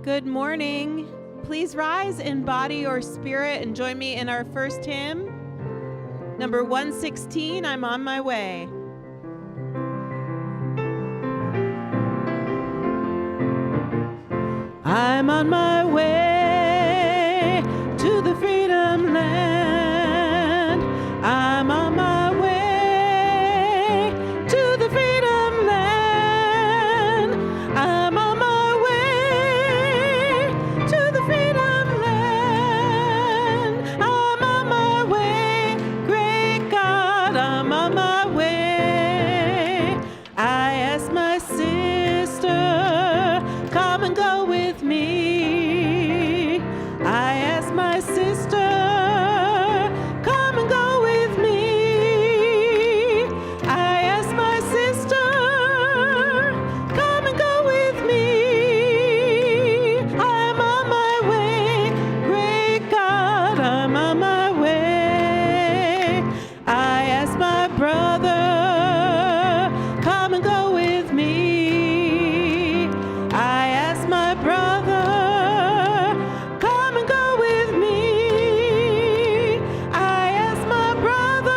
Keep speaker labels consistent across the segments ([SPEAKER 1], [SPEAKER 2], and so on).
[SPEAKER 1] Good morning. Please rise in body or spirit and join me in our first hymn. Number 116, I'm on my way. I'm on my way to the freedom land. I'm on my way to the freedom land. I'm on my way to the freedom land. I'm on my way, great God, I'm on my way. I asked my sister, come and go with me. I asked my sister, come and go with me. I asked my sister, come and go with me. I'm on my way, great God, I'm on my way. I asked my brother, come and go with me. I asked my brother, come and go with me. I asked my brother,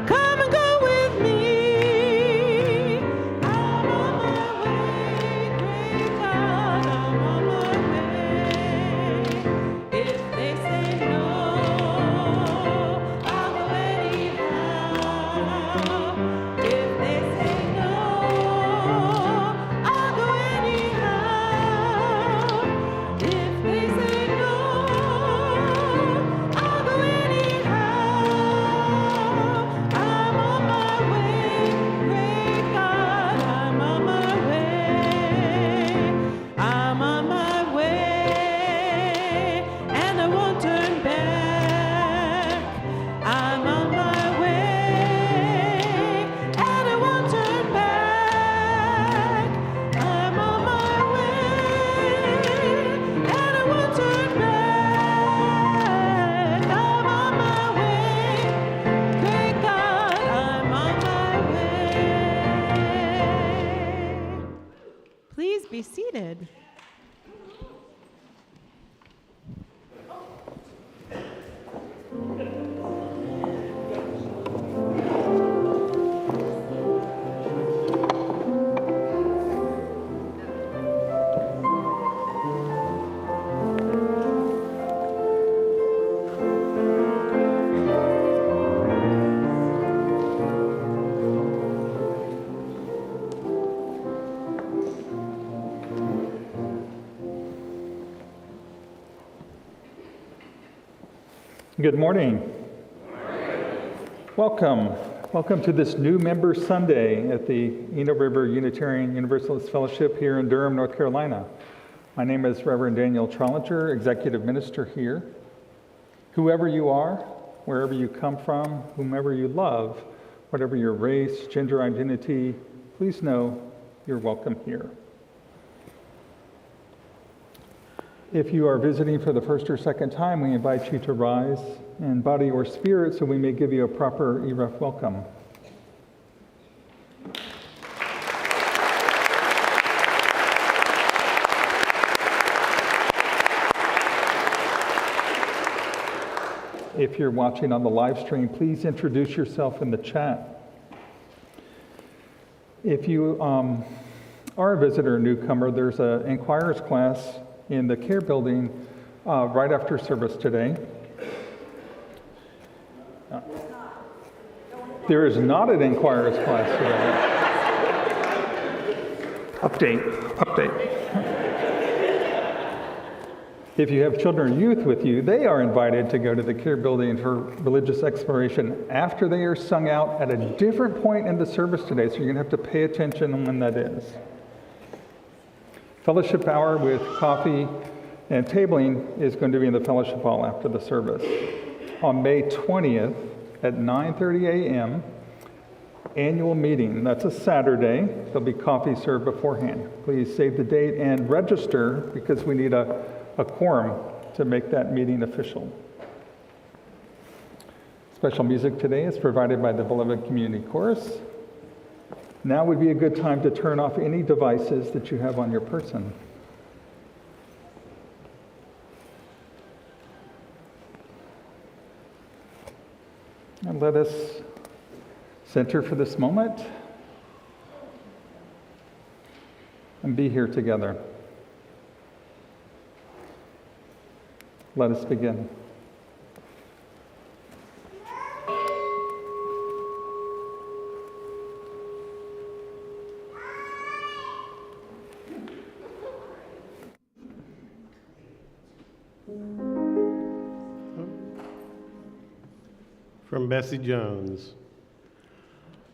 [SPEAKER 1] come and go with me. I'm on my way, great God, I'm on my way. If they say no, I'll go anyhow. If they say no, I'll go anyhow. If they say no, I'll go anyhow. I'm on my way, great God, I'm on my way. I'm on my way, and I won't turn back. I'm on my way, and I won't turn back. I'm on my way, and I won't turn back. I'm on my way, great God, I'm on my way. Please be seated.
[SPEAKER 2] Good morning. Welcome. Welcome to this new Member Sunday at the Eno River Unitarian Universalist Fellowship here in Durham, North Carolina. My name is Reverend Daniel Trollinger, Executive Minister here. Whoever you are, wherever you come from, whomever you love, whatever your race, gender identity, please know you're welcome here. If you are visiting for the first or second time, we invite you to rise in body or spirit so we may give you a proper ERUUF welcome. If you're watching on the live stream, please introduce yourself in the chat. If you are a visitor or newcomer, there's an Inquirers class in the care building right after service today. There is not an Inquirers class today. Update. If you have children or youth with you, they are invited to go to the care building for religious exploration after they are sung out at a different point in the service today, so you're going to have to pay attention on when that is. Fellowship hour with coffee and tabling is going to be in the fellowship hall after the service. On May 20th at 9:30 a.m., annual meeting. That's a Saturday. There'll be coffee served beforehand. Please save the date and register because we need a quorum to make that meeting official. Special music today is provided by the Beloved Community Chorus. Now would be a good time to turn off any devices that you have on your person. And let us center for this moment and be here together. Let us begin.
[SPEAKER 3] From Bessie Jones.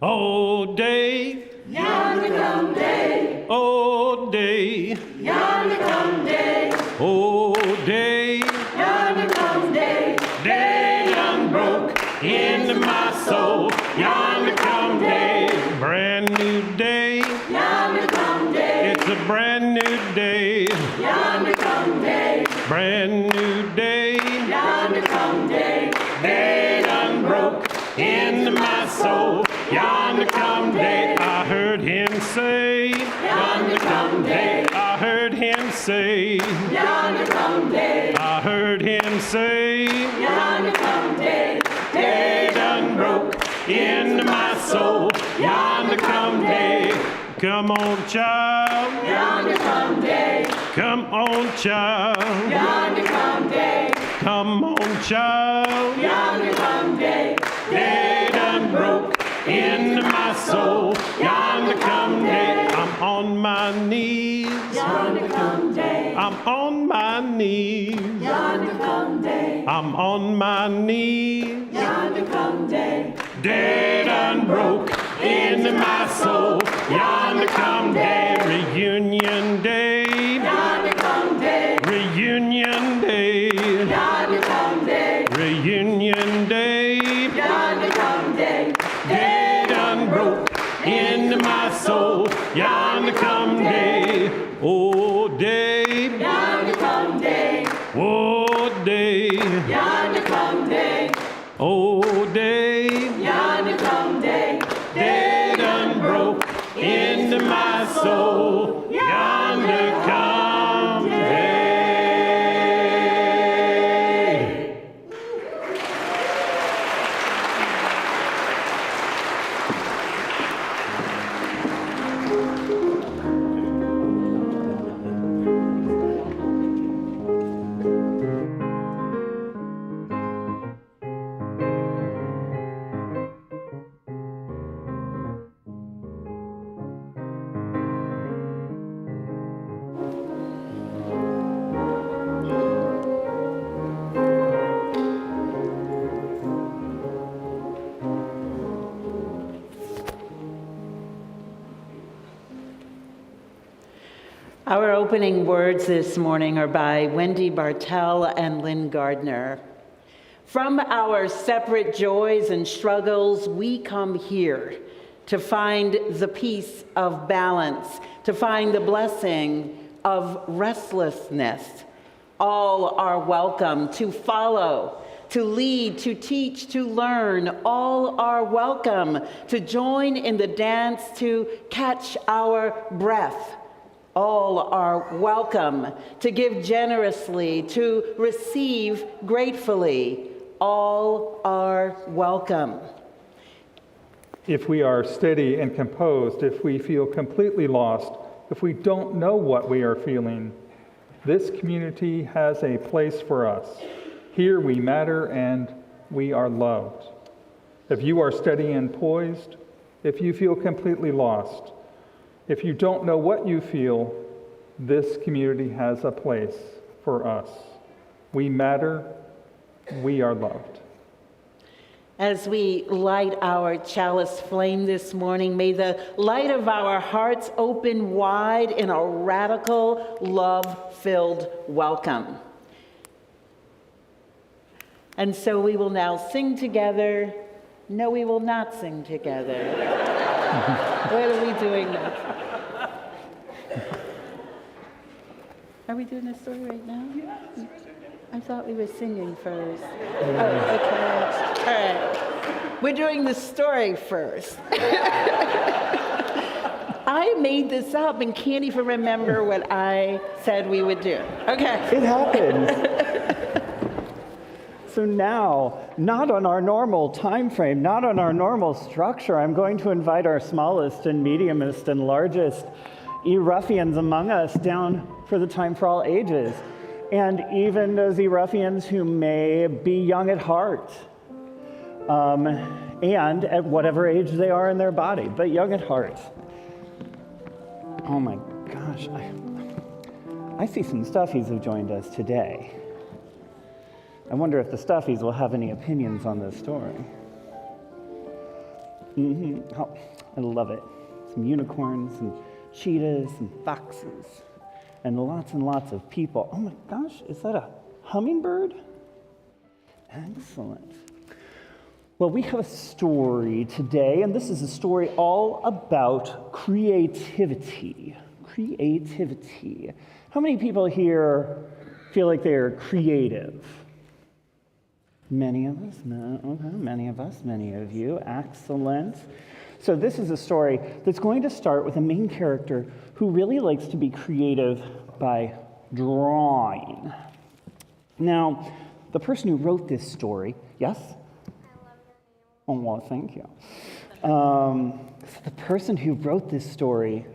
[SPEAKER 3] Oh, day,
[SPEAKER 4] Yonder come day,
[SPEAKER 3] oh, day,
[SPEAKER 4] yonder come day,
[SPEAKER 3] oh, day,
[SPEAKER 4] yonder come day,
[SPEAKER 3] day done broke into my soul. Yonder come day, brand new day.
[SPEAKER 4] yonder come day,
[SPEAKER 3] It's a brand new day,
[SPEAKER 4] yonder come day,
[SPEAKER 3] brand new day.
[SPEAKER 4] yonder come day,
[SPEAKER 3] Day done broke into my soul. Yonder come day, I heard him say.
[SPEAKER 4] yonder come day,
[SPEAKER 3] I heard him say.
[SPEAKER 4] yonder come day,
[SPEAKER 3] I heard him say.
[SPEAKER 4] yonder come day,
[SPEAKER 3] Day done broke into my soul. Yonder come day. Come on, child.
[SPEAKER 4] yonder come day,
[SPEAKER 3] Come on, child.
[SPEAKER 4] yonder come day,
[SPEAKER 3] Come on, child.
[SPEAKER 4] yonder come day,
[SPEAKER 3] Day done broke into my soul. Yonder come day. I'm on my knees.
[SPEAKER 4] yonder come day,
[SPEAKER 3] I'm on my knees.
[SPEAKER 4] yonder come day,
[SPEAKER 3] I'm on my knees.
[SPEAKER 4] yonder come day,
[SPEAKER 3] Day done broke into my soul. Yonder come day. Reunion day.
[SPEAKER 4] yonder come day,
[SPEAKER 3] Reunion day.
[SPEAKER 4] yonder come day,
[SPEAKER 3] Reunion day.
[SPEAKER 4] yonder come day,
[SPEAKER 3] Day done broke into my soul. Yonder come day. Oh, day.
[SPEAKER 4] yonder come day,
[SPEAKER 3] Oh, day.
[SPEAKER 4] yonder come day,
[SPEAKER 3] Oh, day.
[SPEAKER 4] yonder come day,
[SPEAKER 3] Day done broke into my soul. Yonder come day.
[SPEAKER 5] Our opening words this morning are by Wendy Bartell and Lynn Gardner. From our separate joys and struggles, we come here to find the peace of balance, to find the blessing of restlessness. All are welcome to follow, to lead, to teach, to learn. All are welcome to join in the dance, to catch our breath. All are welcome to give generously, to receive gratefully. All are welcome.
[SPEAKER 2] If we are steady and composed, if we feel completely lost, if we don't know what we are feeling, this community has a place for us. Here we matter and we are loved. If you are steady and poised, if you feel completely lost, if you don't know what you feel, this community has a place for us. We matter, we are loved.
[SPEAKER 5] As we light our chalice flame this morning, may the light of our hearts open wide in a radical, love-filled welcome. And so we will now sing together. No, we will not sing together. What are we doing next? Are we doing this story right now? I thought we were singing first. Oh, okay. All right. We're doing the story first. I made this up and can't even remember what I said we would do. Okay.
[SPEAKER 2] It happens.
[SPEAKER 6] So now, not on our normal time frame, not on our normal structure, I'm going to invite our smallest and mediumest and largest ERUUFians among us down for the time for all ages. And even those ERUUFians who may be young at heart, and at whatever age they are in their body, but young at heart. Oh my gosh, I see some stuffies have joined us today. I wonder if the stuffies will have any opinions on this story. Oh, I love it. Some unicorns and cheetahs and foxes and lots of people. Oh my gosh, is that a hummingbird? Excellent. Well, we have a story today, and this is a story all about creativity. Creativity. How many people here feel like they're creative? Many of us? No, okay. Many of us, many of you. Excellent. So this is a story that's going to start with a main character who really likes to be creative by drawing. Now, the person who wrote this story, yes? Oh, well, thank you. So the person who wrote this story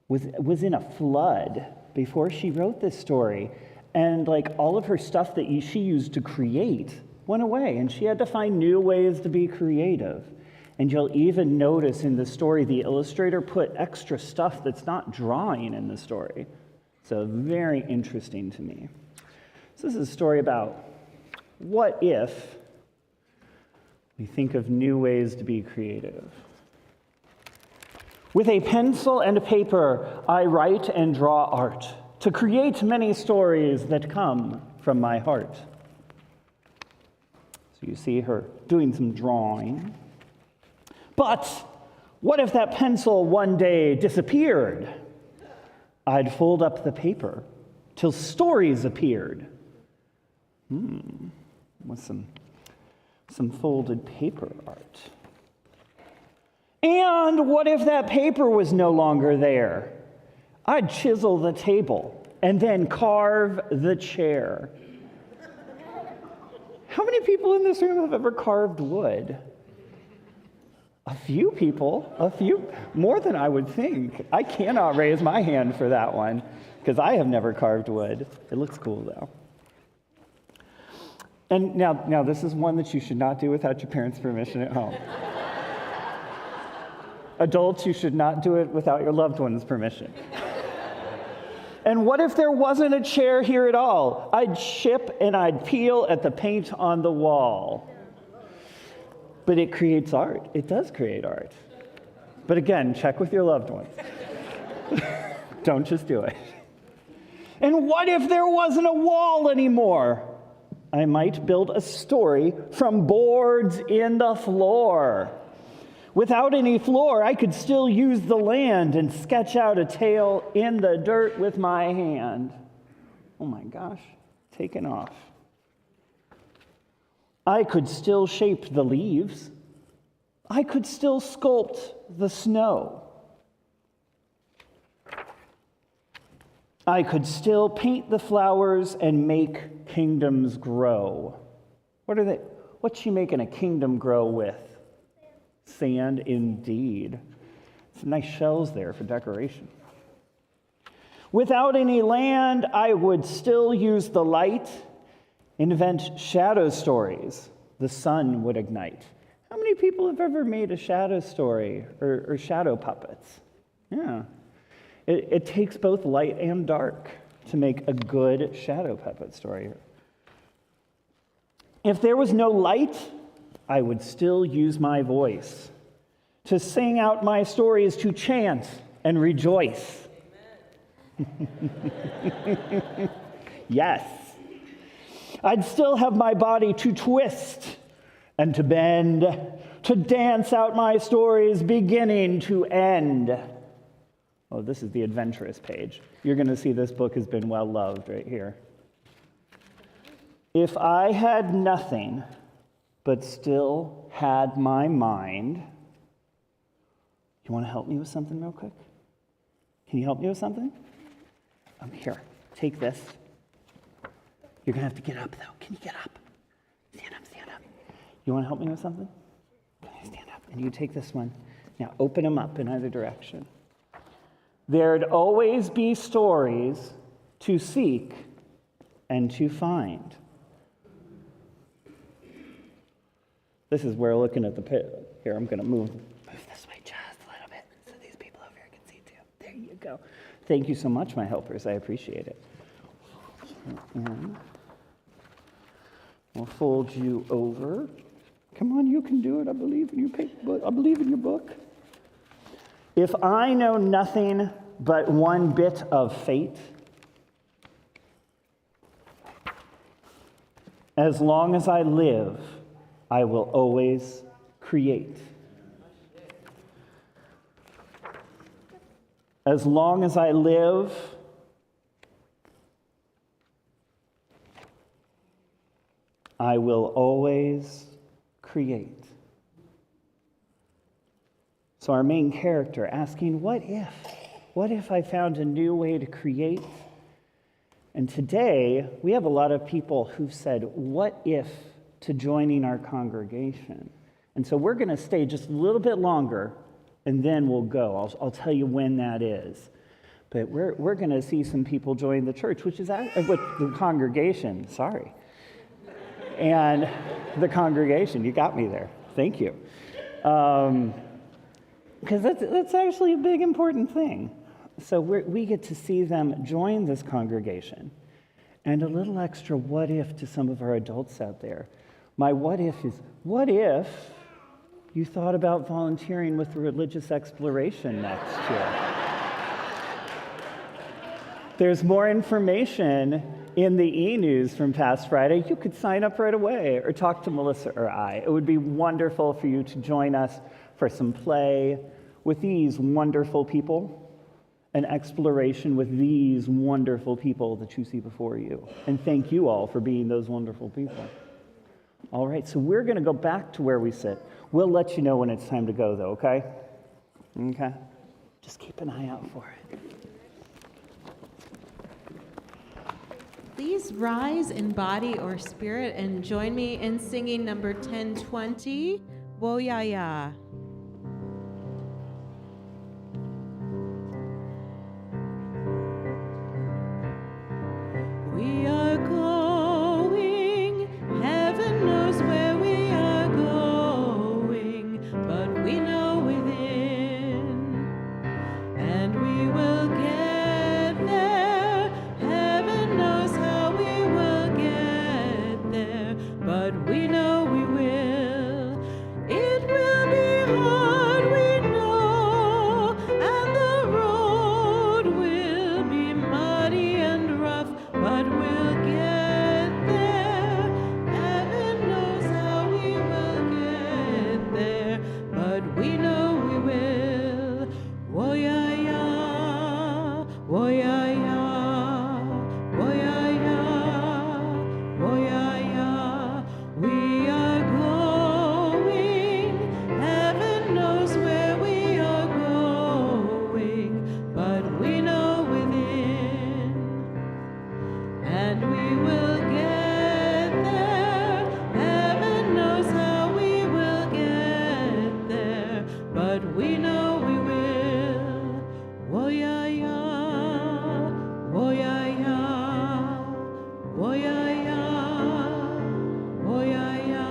[SPEAKER 6] was in a flood before she wrote this story. And like all of her stuff that she used to create went away. And she had to find new ways to be creative. And you'll even notice in the story, the illustrator put extra stuff that's not drawing in the story. So very interesting to me. So this is a story about what if we think of new ways to be creative. With a pencil and a paper, I write and draw art to create many stories that come from my heart. So you see her doing some drawing. But what if that pencil one day disappeared? I'd fold up the paper till stories appeared. With some folded paper art. And what if that paper was no longer there? I'd chisel the table and then carve the chair. How many people in this room have ever carved wood? A few people, more than I would think. I cannot raise my hand for that one because I have never carved wood. It looks cool though. And now this is one that you should not do without your parents' permission at home. Adults, you should not do it without your loved one's permission. And what if there wasn't a chair here at all? I'd chip and I'd peel at the paint on the wall. But it creates art. It does create art. But again, check with your loved ones. Don't just do it. And what if there wasn't a wall anymore? I might build a story from boards in the floor. Without any floor, I could still use the land and sketch out a tale in the dirt with my hand. Oh my gosh, taken off. I could still shape the leaves. I could still sculpt the snow. I could still paint the flowers and make kingdoms grow. What's she making a kingdom grow with? Sand, indeed. Some nice shells there for decoration. Without any land, I would still use the light, invent shadow stories. The sun would ignite. How many people have ever made a shadow story or shadow puppets? Yeah. It takes both light and dark to make a good shadow puppet story. If there was no light, I would still use my voice to sing out my stories, to chant and rejoice. Yes. I'd still have my body to twist and to bend, to dance out my stories beginning to end. Oh, this is the adventurous page. You're going to see this book has been well loved right here. If I had nothing, but still had my mind. You want to help me with something real quick? Can you help me with something? Here, take this. You're going to have to get up, though. Can you get up? You want to help me with something? Can I stand up? And you take this one. Now open them up in either direction. There'd always be stories to seek and to find. This is where looking at the pit. Here, I'm going to move this way just a little bit so these people over here can see too. There you go. Thank you so much, my helpers. I appreciate it. And we'll fold you over. Come on, you can do it. I believe in you. I believe in your book. If I know nothing but one bit of fate, as long as I live, I will always create. As long as I live, I will always create. So our main character asking, what if? What if I found a new way to create? And today, we have a lot of people who've said, what if, to joining our congregation. And so we're going to stay just a little bit longer, and then we'll go. I'll tell you when that is. But we're going to see some people join the church, which is with the congregation. Sorry. And the congregation, you got me there. Thank you. Because that's actually a big, important thing. So we get to see them join this congregation. And a little extra what if to some of our adults out there. My what if is, what if you thought about volunteering with the religious exploration next year? There's more information in the e-news from past Friday. You could sign up right away or talk to Melissa or I. It would be wonderful for you to join us for some play with these wonderful people, an exploration with these wonderful people that you see before you. And thank you all for being those wonderful people. All right, so we're going to go back to where we sit. We'll let you know when it's time to go, though, okay? Okay? Just keep an eye out for it.
[SPEAKER 1] Please rise in body or spirit and join me in singing number 1020, Wo Ya Ya. We are going, heaven knows where we are going, but we know within, and we will get there. Heaven knows how we will get there, but we know we will. It will be hard, we know, and the road will be muddy and rough, but we'll get there. Heaven knows how we will get there, but we know we will. Wo ya ya, wo ya ya, wo ya ya, wo ya ya. We are going, heaven knows where we are going, but we know within, and we will get there. Heaven knows how we will get there, but we know we will. Wo ya ya, wo ya ya, wo ya ya, wo ya ya,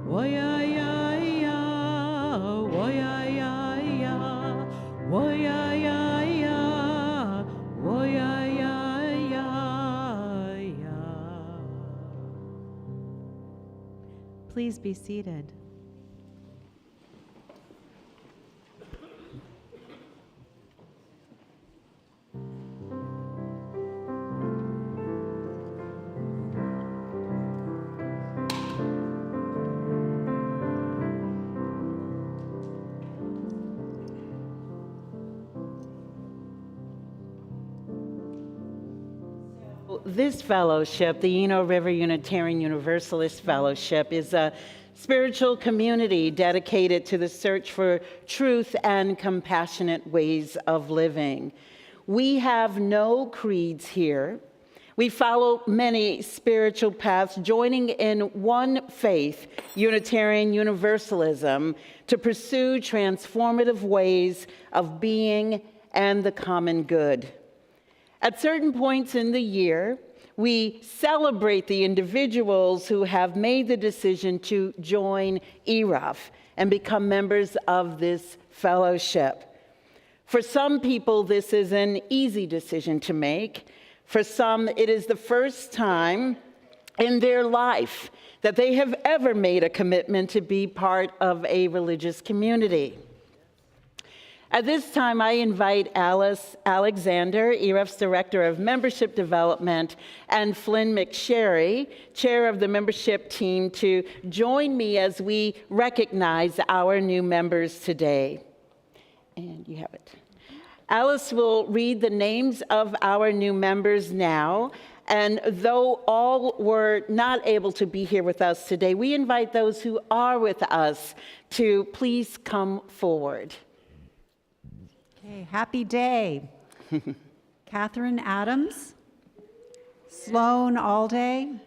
[SPEAKER 1] wo ya ya ya, wo ya ya ya, wo ya ya ya, wo ya ya ya. Please be seated.
[SPEAKER 5] This fellowship, the Eno River Unitarian Universalist Fellowship, is a spiritual community dedicated to the search for truth and compassionate ways of living. We have no creeds here, We follow many spiritual paths, joining in one faith, Unitarian Universalism, to pursue transformative ways of being and the common good. At certain points in the year, we celebrate the individuals who have made the decision to join ERUUF and become members of this fellowship. For some people, this is an easy decision to make. For some, it is the first time in their life that they have ever made a commitment to be part of a religious community. At this time, I invite Alice Alexander, ERUUF's Director of Membership Development, and Flynn McSherry, Chair of the Membership Team, to join me as we recognize our new members today. And you have it. Alice will read the names of our new members now, and though all were not able to be here with us today, we invite those who are with us to please come forward.
[SPEAKER 7] Okay, happy day. Catherine Adams, Sloan Alday,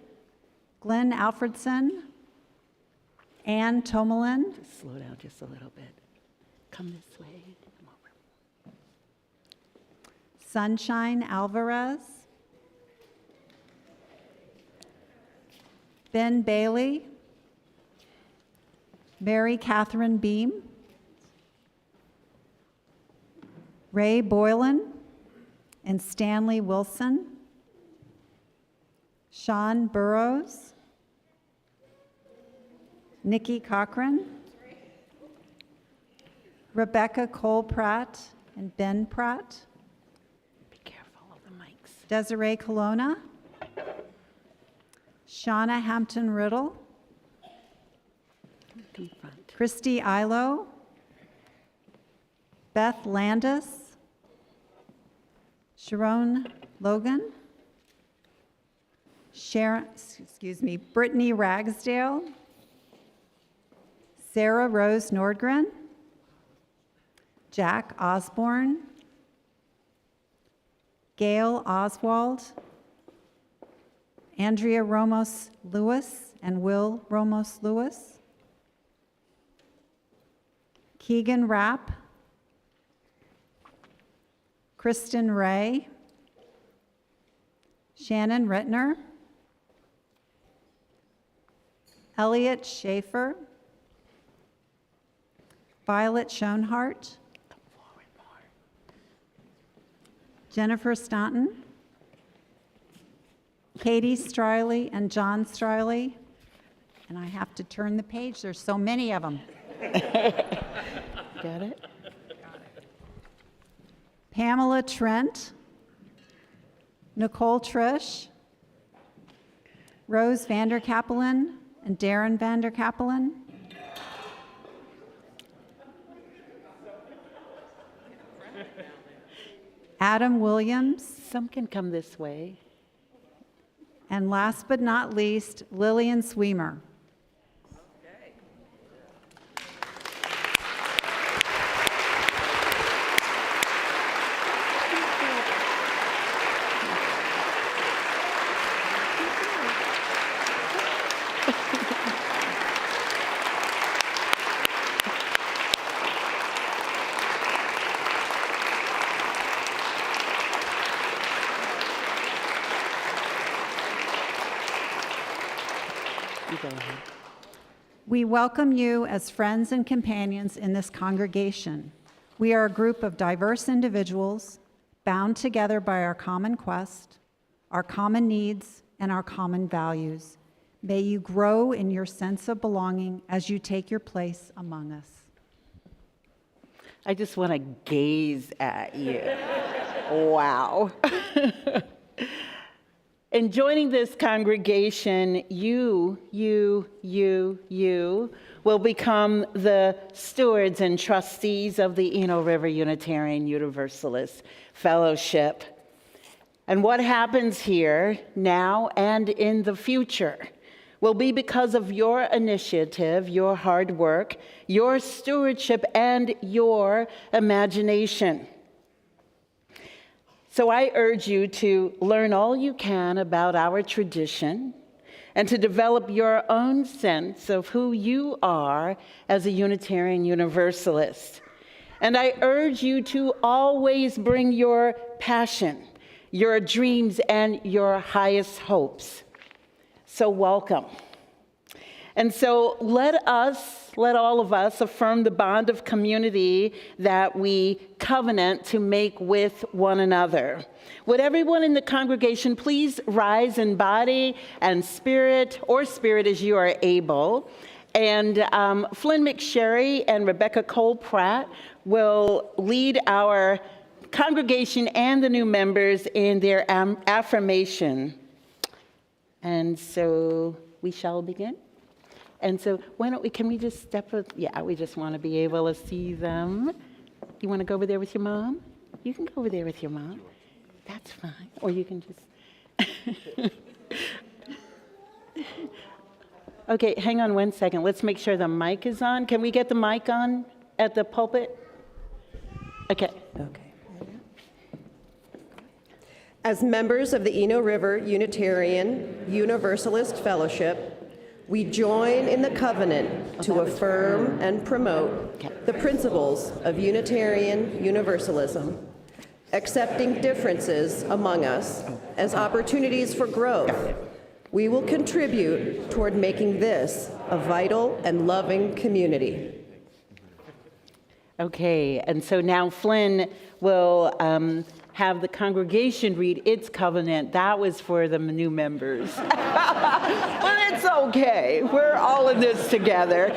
[SPEAKER 7] Glenn Alfredson, Ann Tomelin,
[SPEAKER 5] Just slow down just a little bit. Come this way. Come over.
[SPEAKER 7] Sunshine Alvarez, Ben Bailey, Mary Catherine Beam, Ray Boylan and Stanley Wilson, Sean Burrows, Nikki Cochran, Rebecca Cole Pratt and Ben Pratt,
[SPEAKER 5] Be careful of the mics.
[SPEAKER 7] Desiree Colonna, Shauna Hampton Riddle,
[SPEAKER 5] Come front.
[SPEAKER 7] Christy Ilo, Beth Landis, Sharon Logan, Brittany Ragsdale, Sarah Rose Nordgren, Jack Osborne, Gail Oswald, Andrea Ramos Lewis and Will Ramos Lewis, Keegan Rapp, Kristen Ray, Shannon Rittner, Elliot Schaefer, Violet Schoenhart, Jennifer Staunton, Katie Striley and John Striley, and I have to turn the page, there's so many of them.
[SPEAKER 5] Got it?
[SPEAKER 7] Pamela Trent, Nicole Trish, Rose Vanderkappelen and Darren Vanderkappelen, Adam Williams,
[SPEAKER 5] Some can come this way.
[SPEAKER 7] and last but not least, Lillian Sweemer.
[SPEAKER 5] You go ahead.
[SPEAKER 7] We welcome you as friends and companions in this congregation. We are a group of diverse individuals bound together by our common quest, our common needs, and our common values. May you grow in your sense of belonging as you take your place among us.
[SPEAKER 5] I just want to gaze at you. Wow. In joining this congregation, you will become the stewards and trustees of the Eno River Unitarian Universalist Fellowship. And what happens here now and in the future will be because of your initiative, your hard work, your stewardship, and your imagination. So I urge you to learn all you can about our tradition and to develop your own sense of who you are as a Unitarian Universalist. And I urge you to always bring your passion, your dreams, and your highest hopes. So welcome. And so let all of us affirm the bond of community that we covenant to make with one another. Would everyone in the congregation please rise in body and spirit, or spirit as you are able. And Flynn McSherry and Rebecca Cole Pratt will lead our congregation and the new members in their affirmation. And so we shall begin. And so can we just step up? Yeah, we just want to be able to see them. You want to go over there with your mom? You can go over there with your mom. That's fine. Or you can just... Okay, hang on 1 second. Let's make sure the mic is on. Can we get the mic on at the pulpit? Okay.
[SPEAKER 8] As members of the Eno River Unitarian Universalist Fellowship, we join in the covenant to affirm and promote the principles of Unitarian Universalism, accepting differences among us as opportunities for growth. We will contribute toward making this a vital and loving community.
[SPEAKER 5] Okay, and so now Flynn will have the congregation read its covenant. That was for the new members. But it's okay. We're all in this together.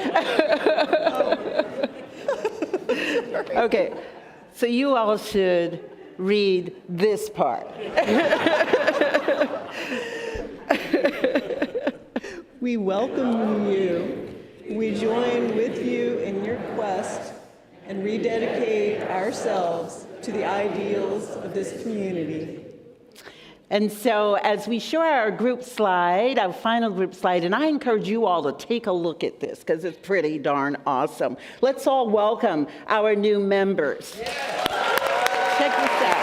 [SPEAKER 5] Okay, so you all should read this part.
[SPEAKER 9] We welcome you. We join with you in your quest and rededicate ourselves to the ideals of this community.
[SPEAKER 5] And so as we show our group slide, our final group slide, and I encourage you all to take a look at this because it's pretty darn awesome. Let's all welcome our new members. Yeah. Check this out.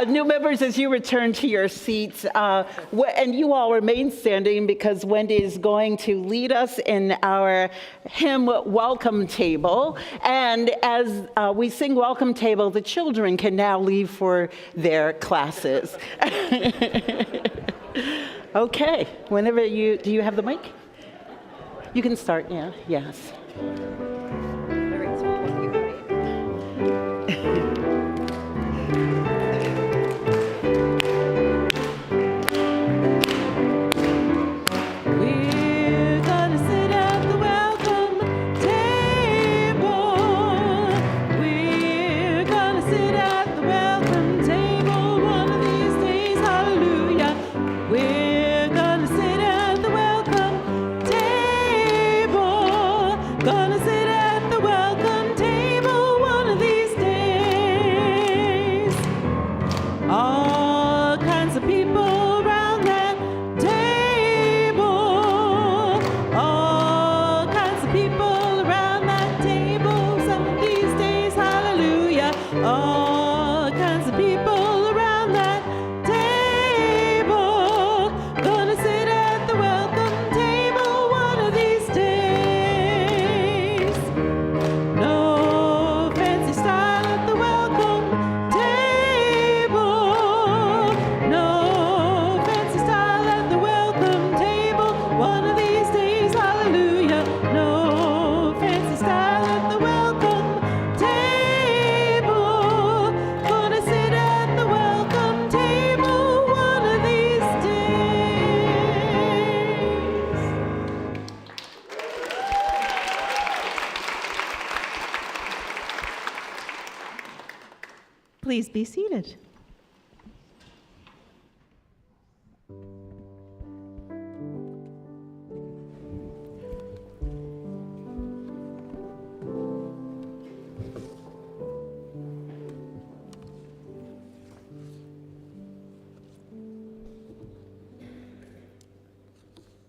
[SPEAKER 5] New members, as you return to your seats, and you all remain standing because Wendy is going to lead us in our hymn Welcome Table. And as we sing Welcome Table, the children can now leave for their classes. Okay, whenever do you have the mic? You can start, yeah, yes.
[SPEAKER 1] No be seated.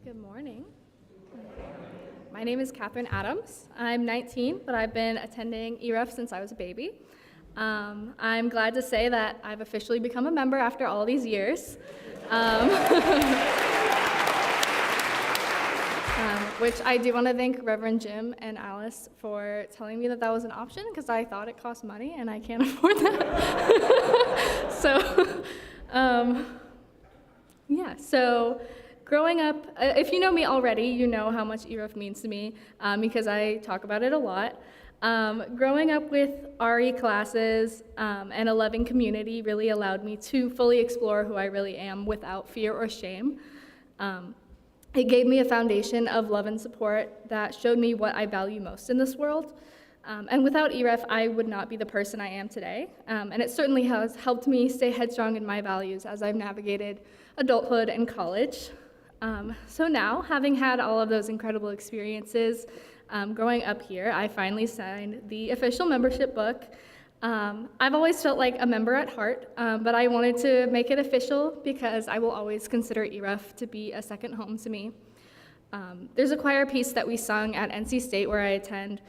[SPEAKER 10] Good morning. My name is Catherine Adams. I'm 19, but I've been attending ERUUF since I was a baby. I'm glad to say that I've officially become a member after all these years, which I do want to thank Reverend Jim and Alice for telling me that that was an option, because I thought it cost money and I can't afford that. So growing up, if you know me already, you know how much ERUUF means to me, because I talk about it a lot. Growing up with RE classes and a loving community really allowed me to fully explore who I really am without fear or shame. It gave me a foundation of love and support that showed me what I value most in this world. And without ERUUF, I would not be the person I am today. And it certainly has helped me stay headstrong in my values as I've navigated adulthood and college. So now, having had all of those incredible experiences growing up here, I finally signed the official membership book. I've always felt like a member at heart, but I wanted to make it official because I will always consider ERUUF to be a second home to me. There's a choir piece that we sung at NC State where I attend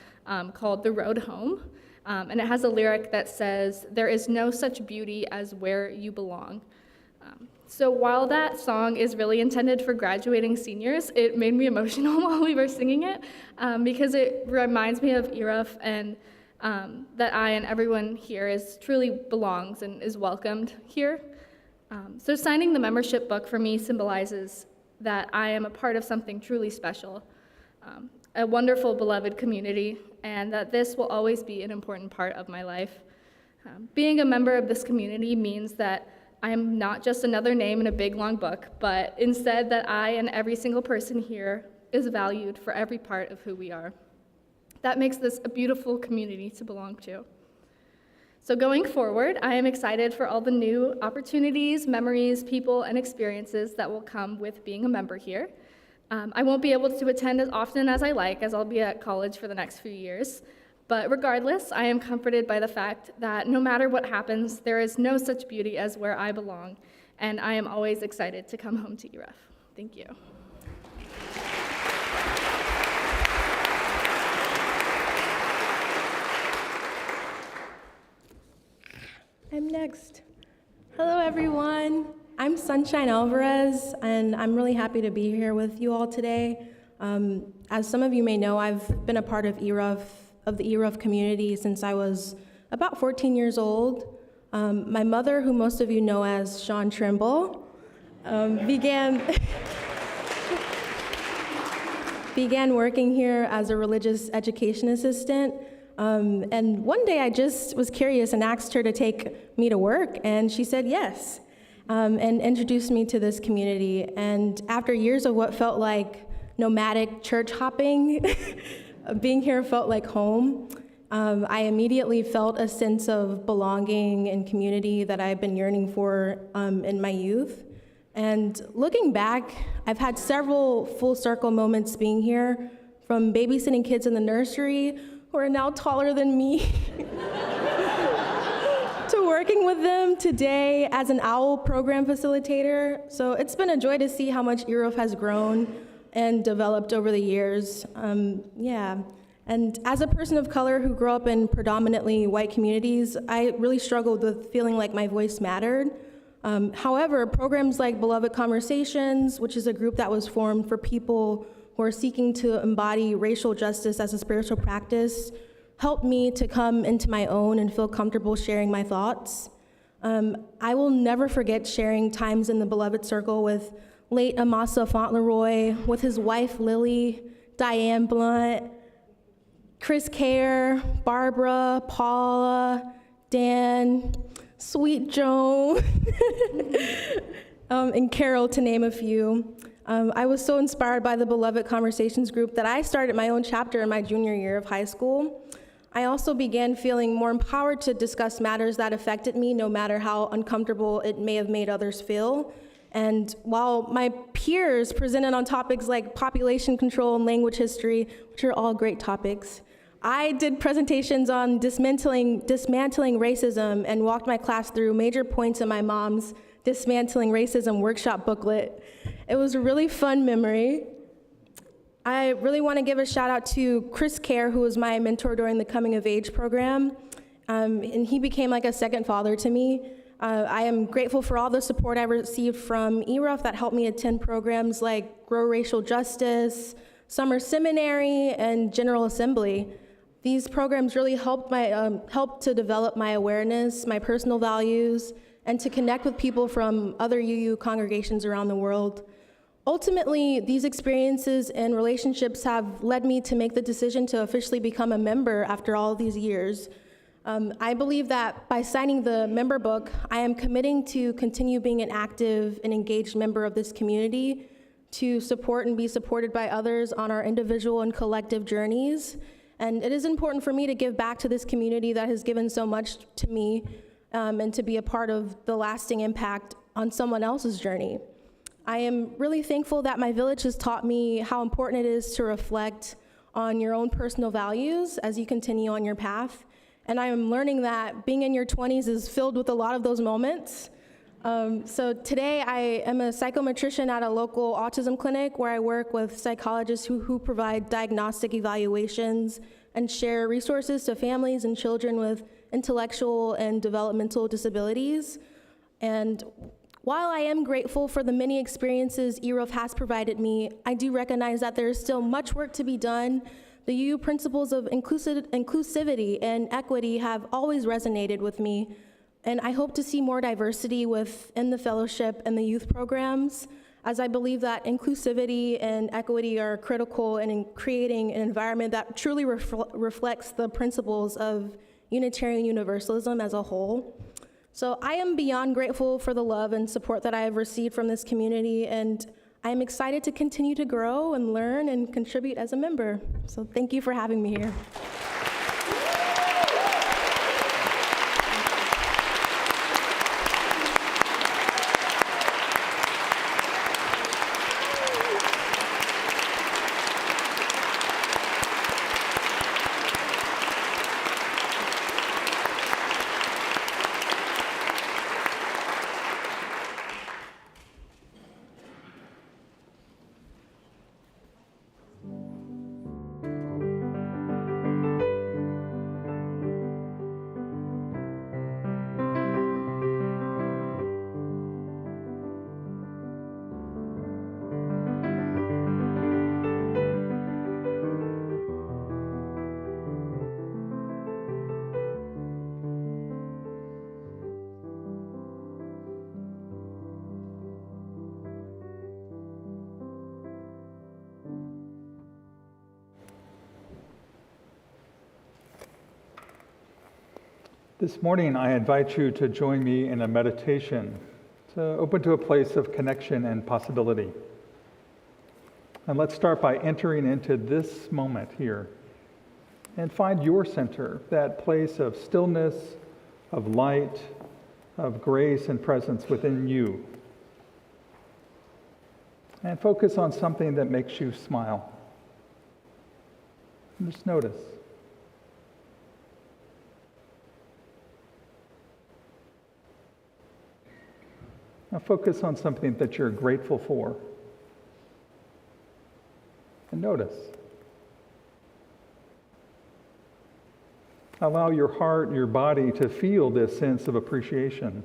[SPEAKER 10] called The Road Home, and it has a lyric that says, "There is no such beauty as where you belong." So while that song is really intended for graduating seniors, it made me emotional while we were singing it because it reminds me of ERUUF and that I and everyone here truly belongs and is welcomed here. So signing the membership book for me symbolizes that I am a part of something truly special, a wonderful, beloved community, and that this will always be an important part of my life. Being a member of this community means that I am not just another name in a big, long book, but instead that I and every single person here is valued for every part of who we are. That makes this a beautiful community to belong to. So going forward, I am excited for all the new opportunities, memories, people, and experiences that will come with being a member here. I won't be able to attend as often as I like, as I'll be at college for the next few years. But regardless, I am comforted by the fact that no matter what happens, there is no such beauty as where I belong, and I am always excited to come home to ERUUF. Thank you.
[SPEAKER 11] I'm next. Hello, everyone. I'm Sunshine Alvarez, and I'm really happy to be here with you all today. As some of you may know, I've been a part of the ERUUF community since I was about 14 years old. My mother, who most of you know as Sean Trimble, began working here as a religious education assistant. And one day I just was curious and asked her to take me to work, and she said yes, and introduced me to this community. And after years of what felt like nomadic church hopping, being here felt like home. I immediately felt a sense of belonging and community that I've been yearning for in my youth. And looking back, I've had several full circle moments being here, from babysitting kids in the nursery who are now taller than me, to working with them today as an OWL program facilitator. So it's been a joy to see how much ERUUF has grown and developed over the years. And as a person of color who grew up in predominantly white communities, I really struggled with feeling like my voice mattered. However, programs like Beloved Conversations, which is a group that was formed for people who are seeking to embody racial justice as a spiritual practice, helped me to come into my own and feel comfortable sharing my thoughts. I will never forget sharing times in the Beloved Circle with late Amasa Fauntleroy, with his wife Lily, Diane Blunt, Chris Kerr, Barbara, Paula, Dan, Sweet Joan, and Carol, to name a few. I was so inspired by the Beloved Conversations group that I started my own chapter in my junior year of high school. I also began feeling more empowered to discuss matters that affected me, no matter how uncomfortable it may have made others feel. And while my peers presented on topics like population control and language history, which are all great topics, I did presentations on dismantling racism and walked my class through major points in my mom's Dismantling Racism workshop booklet. It was a really fun memory. I really want to give a shout out to Chris Kerr, who was my mentor during the Coming of Age program, and he became like a second father to me. I am grateful for all the support I received from ERUUF that helped me attend programs like Grow Racial Justice, Summer Seminary, and General Assembly. These programs really helped to develop my awareness, my personal values, and to connect with people from other UU congregations around the world. Ultimately, these experiences and relationships have led me to make the decision to officially become a member after all these years. I believe that by signing the member book, I am committing to continue being an active and engaged member of this community, to support and be supported by others on our individual and collective journeys. And it is important for me to give back to this community that has given so much to me, and to be a part of the lasting impact on someone else's journey. I am really thankful that my village has taught me how important it is to reflect on your own personal values as you continue on your path. And I am learning that being in your 20s is filled with a lot of those moments. So today I am a psychometrician at a local autism clinic where I work with psychologists who provide diagnostic evaluations and share resources to families and children with intellectual and developmental disabilities. And while I am grateful for the many experiences ERUUF has provided me, I do recognize that there is still much work to be done. The UU principles of inclusivity and equity have always resonated with me, and I hope to see more diversity within the fellowship and the youth programs, as I believe that inclusivity and equity are critical in creating an environment that truly reflects the principles of Unitarian Universalism as a whole. So I am beyond grateful for the love and support that I have received from this community, and I am excited to continue to grow and learn and contribute as a member. So thank you for having me here.
[SPEAKER 2] This morning, I invite you to join me in a meditation to open to a place of connection and possibility. And let's start by entering into this moment here and find your center, that place of stillness, of light, of grace and presence within you. And focus on something that makes you smile. And just notice. Now focus on something that you're grateful for. And notice. Allow your heart, your body to feel this sense of appreciation.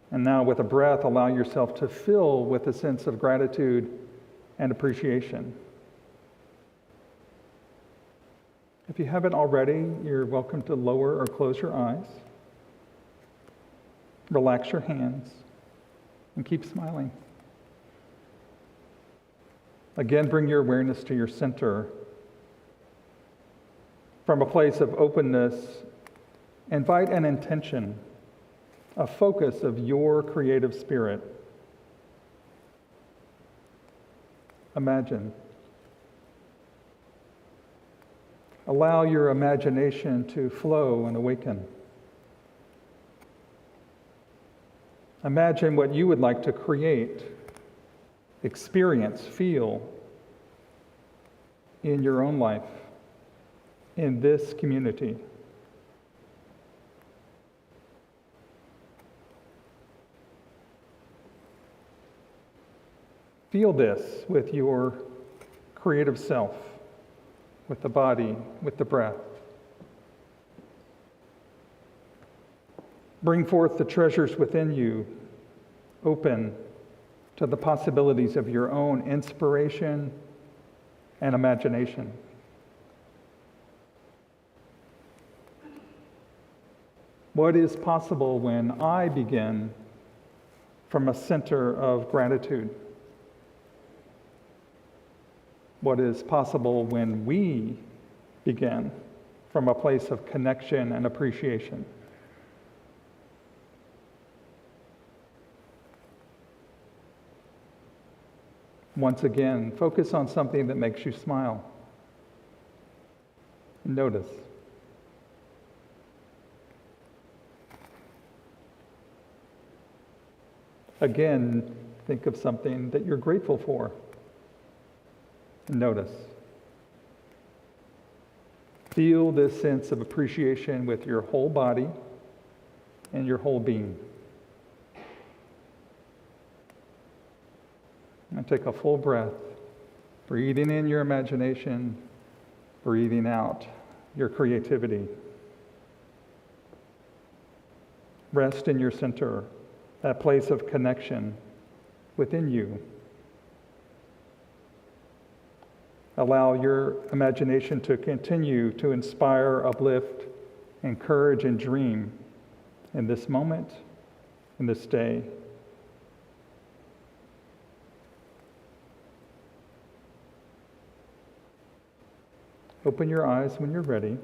[SPEAKER 2] And now with a breath, allow yourself to fill with a sense of gratitude and appreciation. If you haven't already, you're welcome to lower or close your eyes. Relax your hands and keep smiling. Again, bring your awareness to your center. From a place of openness, invite an intention, a focus of your creative spirit. Imagine Allow your imagination to flow and awaken. Imagine what you would like to create, experience, feel in your own life, in this community. Feel this with your creative self, with the body, with the breath. Bring forth the treasures within you, open to the possibilities of your own inspiration and imagination. What is possible when I begin from a center of gratitude? What is possible when we begin from a place of connection and appreciation? Once again, focus on something that makes you smile. Notice. Again, think of something that you're grateful for. Notice. Feel this sense of appreciation with your whole body and your whole being. And take a full breath, breathing in your imagination, breathing out your creativity. Rest in your center, that place of connection within you. Allow your imagination to continue to inspire, uplift, encourage, and dream in this moment, in this day. Open your eyes when you're ready.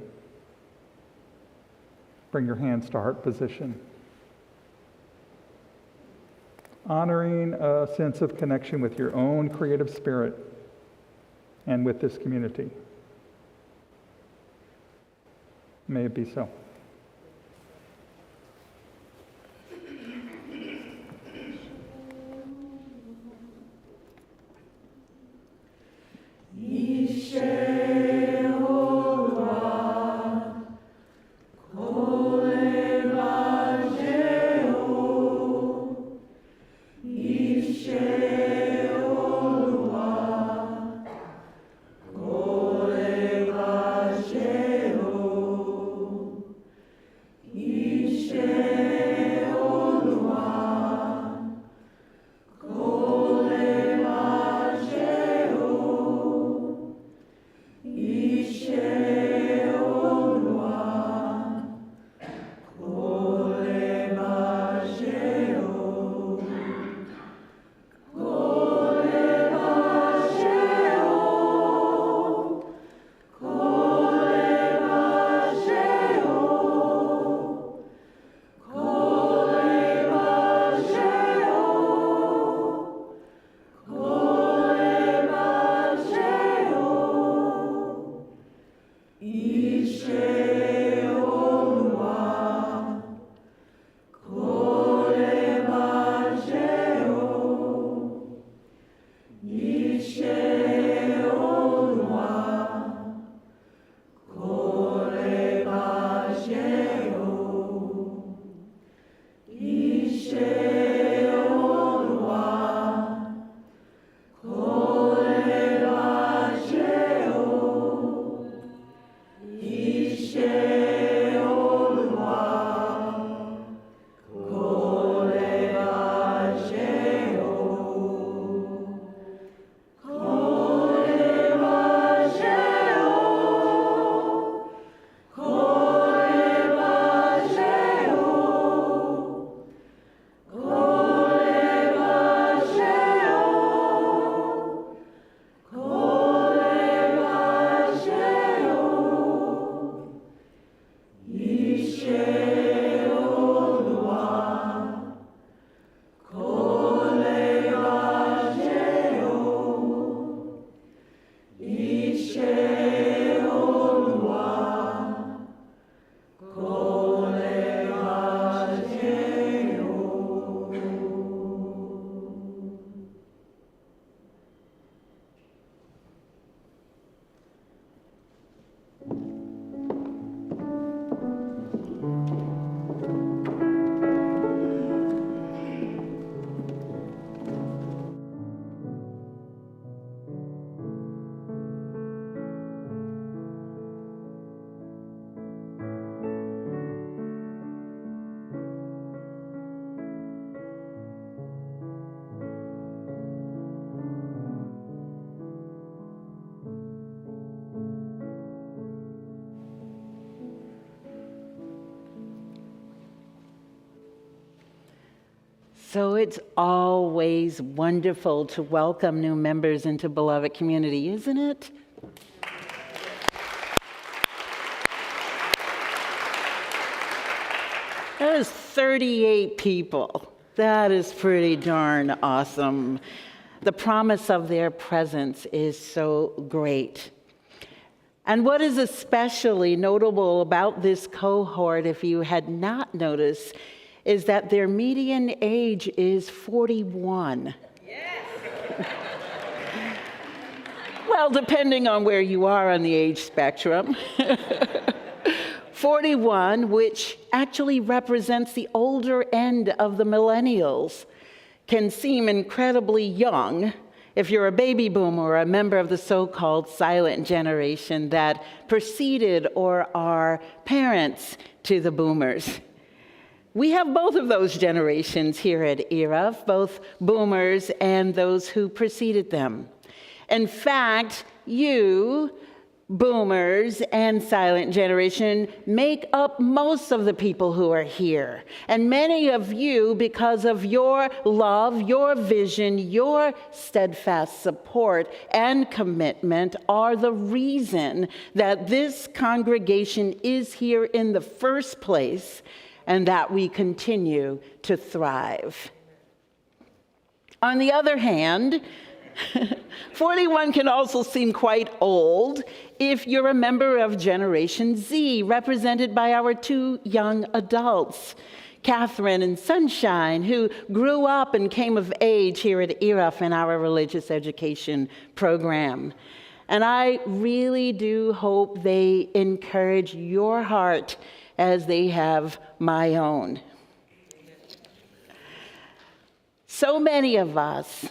[SPEAKER 2] Bring your hands to heart position. Honoring a sense of connection with your own creative spirit and with this community. May it be so.
[SPEAKER 5] So it's always wonderful to welcome new members into beloved community, isn't it? That is 38 people. That is pretty darn awesome. The promise of their presence is so great. And what is especially notable about this cohort, if you had not noticed, is that their median age is 41. Yes. Well, depending on where you are on the age spectrum. 41, which actually represents the older end of the millennials, can seem incredibly young if you're a baby boomer or a member of the so-called silent generation that preceded or are parents to the boomers. We have both of those generations here at ERUUF, both boomers and those who preceded them. In fact, you, boomers and silent generation, make up most of the people who are here. And many of you, because of your love, your vision, your steadfast support and commitment, are the reason that this congregation is here in the first place and that we continue to thrive. On the other hand, 41 can also seem quite old if you're a member of Generation Z, represented by our two young adults, Catherine and Sunshine, who grew up and came of age here at ERUUF in our religious education program. And I really do hope they encourage your heart as they have my own. So many of us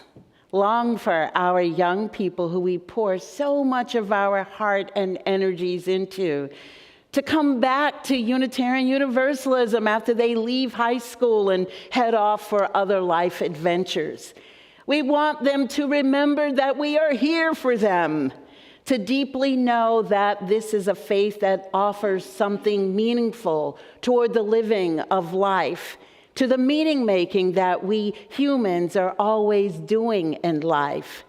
[SPEAKER 5] long for our young people who we pour so much of our heart and energies into to come back to Unitarian Universalism after they leave high school and head off for other life adventures. We want them to remember that we are here for them, to deeply know that this is a faith that offers something meaningful toward the living of life, to the meaning-making that we humans are always doing in life,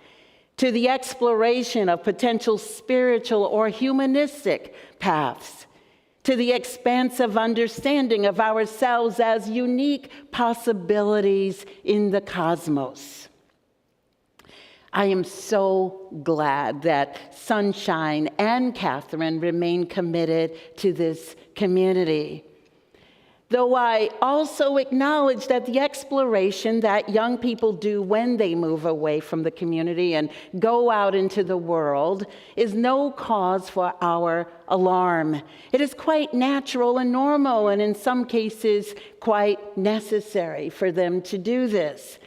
[SPEAKER 5] to the exploration of potential spiritual or humanistic paths, to the expansive understanding of ourselves as unique possibilities in the cosmos. I am so glad that Sunshine and Catherine remain committed to this community. Though I also acknowledge that the exploration that young people do when they move away from the community and go out into the world is no cause for our alarm. It is quite natural and normal, and in some cases, quite necessary for them to do this.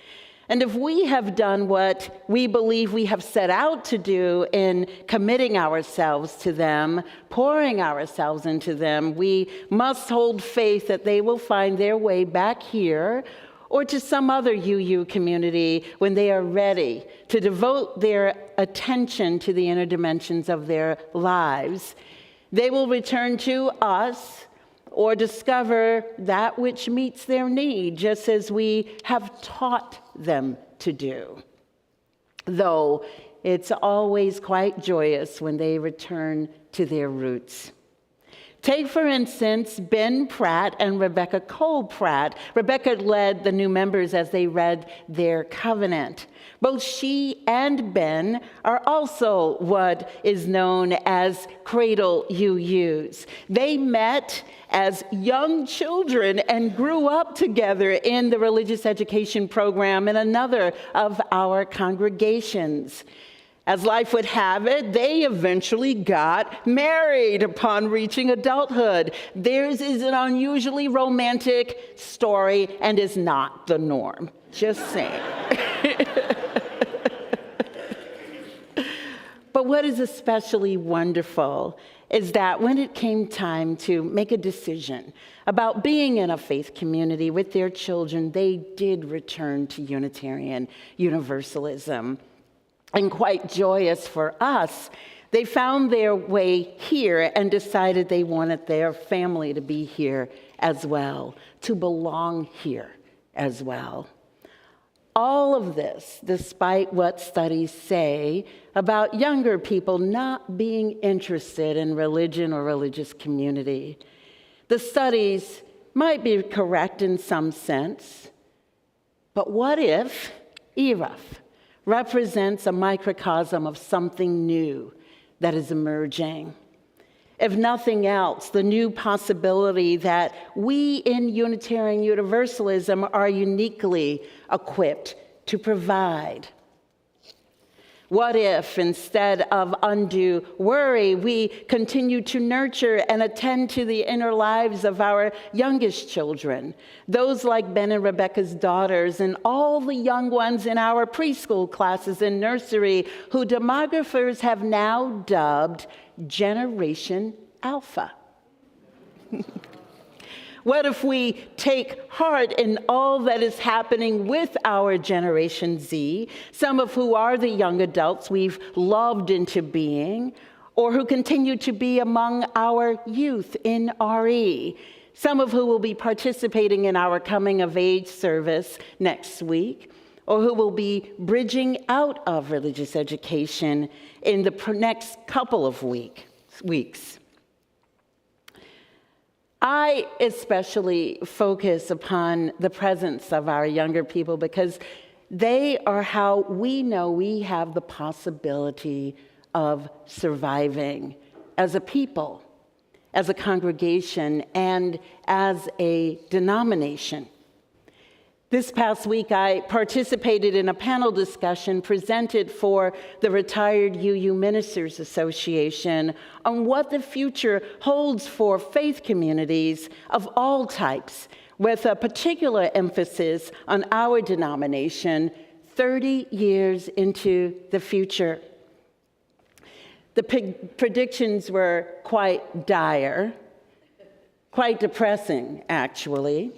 [SPEAKER 5] And if we have done what we believe we have set out to do in committing ourselves to them, pouring ourselves into them, we must hold faith that they will find their way back here or to some other UU community when they are ready to devote their attention to the inner dimensions of their lives. They will return to us or discover that which meets their need, just as we have taught them to do. Though it's always quite joyous when they return to their roots. Take, for instance, Ben Pratt and Rebecca Cole Pratt. Rebecca led the new members as they read their covenant. Both she and Ben are also what is known as cradle UUs. They met as young children and grew up together in the religious education program in another of our congregations. As life would have it, they eventually got married upon reaching adulthood. Theirs is an unusually romantic story and is not the norm. Just saying. But what is especially wonderful is that when it came time to make a decision about being in a faith community with their children, they did return to Unitarian Universalism. And quite joyous for us, they found their way here and decided they wanted their family to be here as well, to belong here as well. All of this, despite what studies say about younger people not being interested in religion or religious community. The studies might be correct in some sense, but what if ERUUF represents a microcosm of something new that is emerging? If nothing else, the new possibility that we in Unitarian Universalism are uniquely equipped to provide. What if, instead of undue worry, we continue to nurture and attend to the inner lives of our youngest children, those like Ben and Rebecca's daughters, and all the young ones in our preschool classes and nursery, who demographers have now dubbed Generation Alpha? What if we take heart in all that is happening with our Generation Z, some of who are the young adults we've loved into being, or who continue to be among our youth in RE, some of who will be participating in our coming of age service next week, or who will be bridging out of religious education in the next couple of weeks. I especially focus upon the presence of our younger people because they are how we know we have the possibility of surviving as a people, as a congregation, and as a denomination. This past week, I participated in a panel discussion presented for the Retired UU Ministers Association on what the future holds for faith communities of all types, with a particular emphasis on our denomination 30 years into the future. The predictions were quite dire, quite depressing, actually.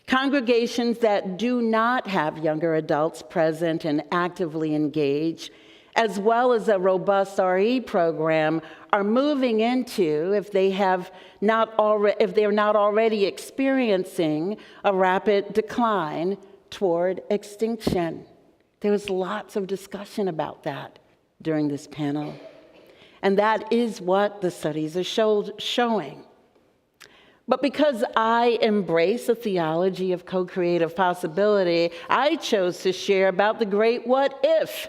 [SPEAKER 5] Congregations that do not have younger adults present and actively engaged, as well as a robust RE program, are moving into, if they're not already experiencing, a rapid decline toward extinction. There was lots of discussion about that during this panel. And that is what the studies are showing. But because I embrace a theology of co-creative possibility, I chose to share about the great what if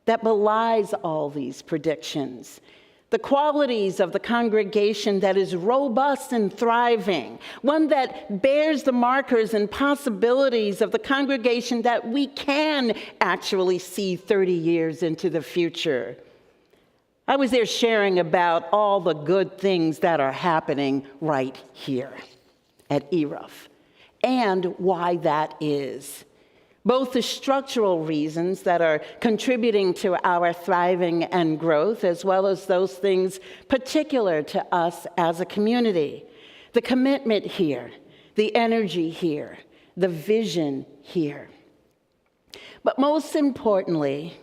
[SPEAKER 5] that belies all these predictions. The qualities of the congregation that is robust and thriving, one that bears the markers and possibilities of the congregation that we can actually see 30 years into the future. I was there sharing about all the good things that are happening right here at ERUUF and why that is. Both the structural reasons that are contributing to our thriving and growth, as well as those things particular to us as a community. The commitment here, the energy here, the vision here. But most importantly,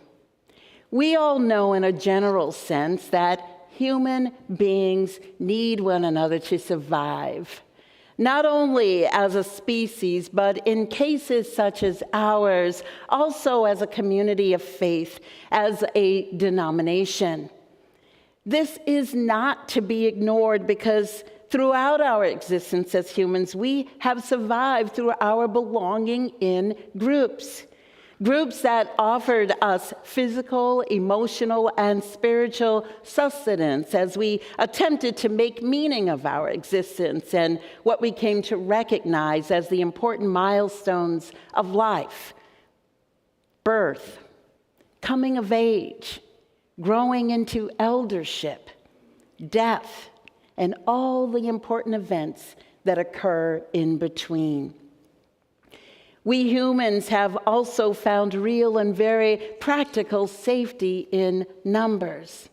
[SPEAKER 5] we all know in a general sense that human beings need one another to survive, not only as a species, but in cases such as ours, also as a community of faith, as a denomination. This is not to be ignored because throughout our existence as humans, we have survived through our belonging in groups. Groups that offered us physical, emotional, and spiritual sustenance as we attempted to make meaning of our existence and what we came to recognize as the important milestones of life: birth, coming of age, growing into eldership, death, and all the important events that occur in between. We humans have also found real and very practical safety in numbers.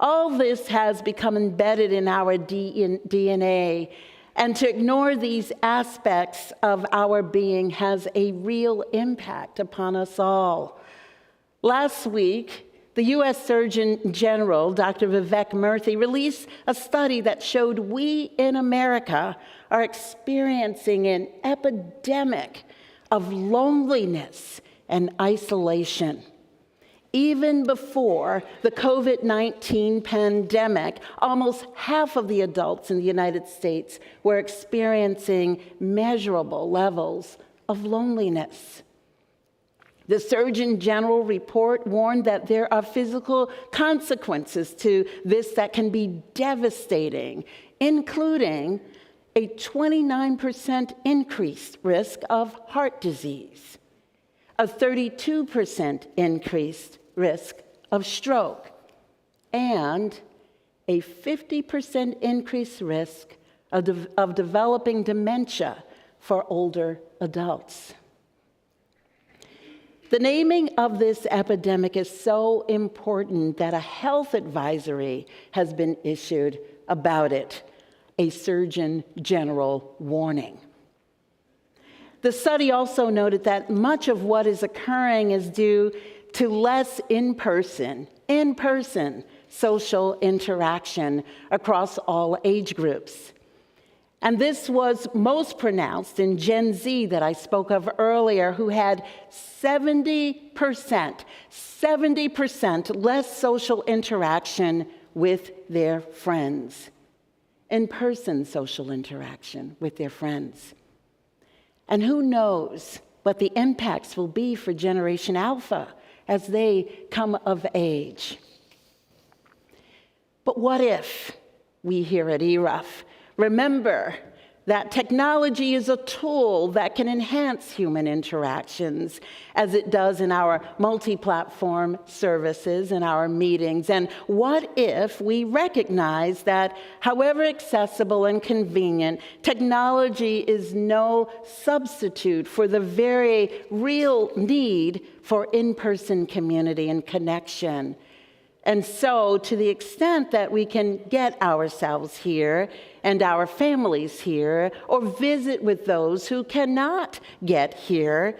[SPEAKER 5] All this has become embedded in our DNA, and to ignore these aspects of our being has a real impact upon us all. Last week, the U.S. Surgeon General, Dr. Vivek Murthy, released a study that showed we in America are experiencing an epidemic of loneliness and isolation. Even before the COVID-19 pandemic, almost half of the adults in the United States were experiencing measurable levels of loneliness. The Surgeon General report warned that there are physical consequences to this that can be devastating, including a 29% increased risk of heart disease, a 32% increased risk of stroke, and a 50% increased risk of developing dementia for older adults. The naming of this epidemic is so important that a health advisory has been issued about it, a Surgeon General warning. The study also noted that much of what is occurring is due to less in-person social interaction across all age groups. And this was most pronounced in Gen Z that I spoke of earlier, who had 70% less social interaction with their friends, in-person social interaction with their friends. And who knows what the impacts will be for Generation Alpha as they come of age. But what if we here at ERUUF remember that technology is a tool that can enhance human interactions, as it does in our multi-platform services and our meetings? And what if we recognize that, however accessible and convenient, technology is no substitute for the very real need for in-person community and connection? And so, to the extent that we can get ourselves here and our families here, or visit with those who cannot get here,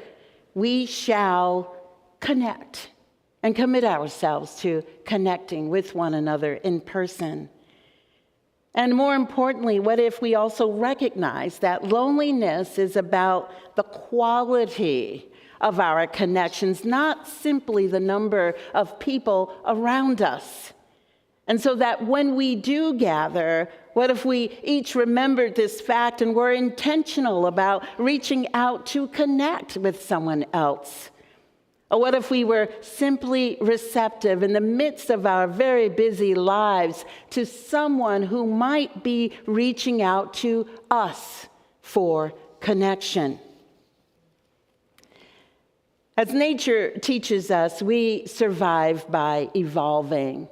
[SPEAKER 5] we shall connect and commit ourselves to connecting with one another in person. And more importantly, what if we also recognize that loneliness is about the quality of our connections, not simply the number of people around us? And so that when we do gather, what if we each remembered this fact and were intentional about reaching out to connect with someone else? Or what if we were simply receptive in the midst of our very busy lives to someone who might be reaching out to us for connection? As nature teaches us, we survive by evolving,